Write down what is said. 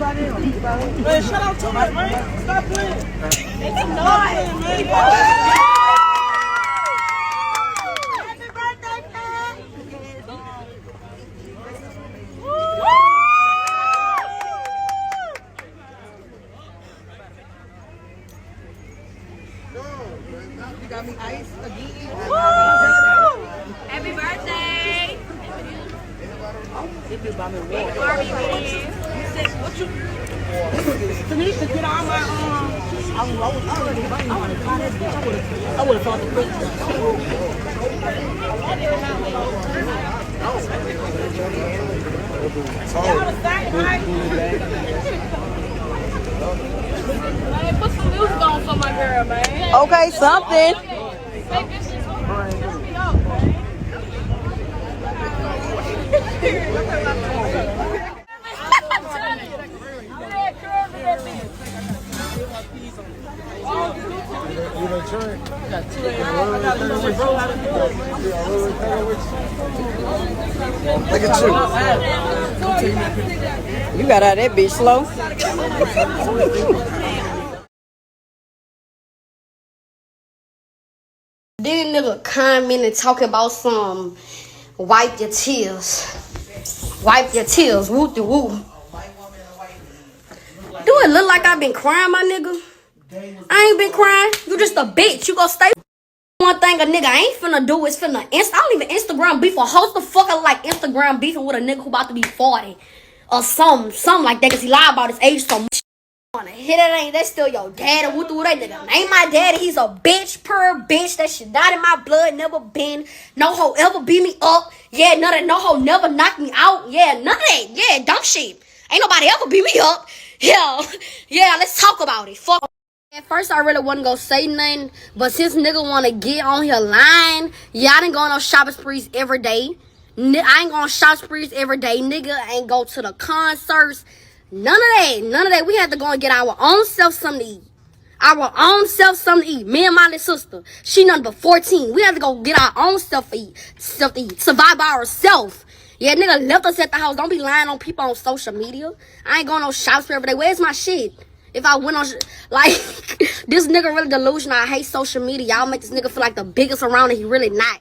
Man, shut up too much, man. Stop playing. Stop playing, man. Happy birthday, man. You got me ice again. Happy birthday! This by me. What you? Tanisha, get all my I would have thought the Christmas. Man, put some music on for my girl, man. Okay, something. Look at you. You got out of that bitch slow. Then nigga commenting talking about some wipe your tears. Wipe your tears, woo de woo. Do it look like I've been crying, my nigga? I ain't been crying. You just a bitch. You gonna stay. One thing a nigga ain't finna do is finna I don't even Instagram beef or host the fucker like Instagram beefing with a nigga who about to be 40 or something like that, cause he lied about his age so much. Hit that ain't that still your daddy? Who threw that nigga? Ain't my daddy? He's a bitch, pure bitch. That shit not in my blood, never been. No hoe ever beat me up. Yeah, none of that. No hoe never knocked me out. Yeah, none of that. Yeah, dumb shit. Ain't nobody ever beat me up. Yeah, let's talk about it. Fuck. At first, I really wasn't gonna say nothing, but since nigga wanna get on here lying, yeah, I didn't go on no shopping sprees every day. I ain't going shop sprees every day. Nigga ain't go to the concerts. None of that. We had to go and get our own self something to eat. Our own self something to eat. Me and my little sister. She nothing but 14. We had to go get our own stuff to eat. Survive by ourselves. Yeah, nigga left us at the house. Don't be lying on people on social media. I ain't going no shop spree every day. Where's my shit? If I went on, like, this nigga really delusional. I hate social media. Y'all make this nigga feel like the biggest around and he really not.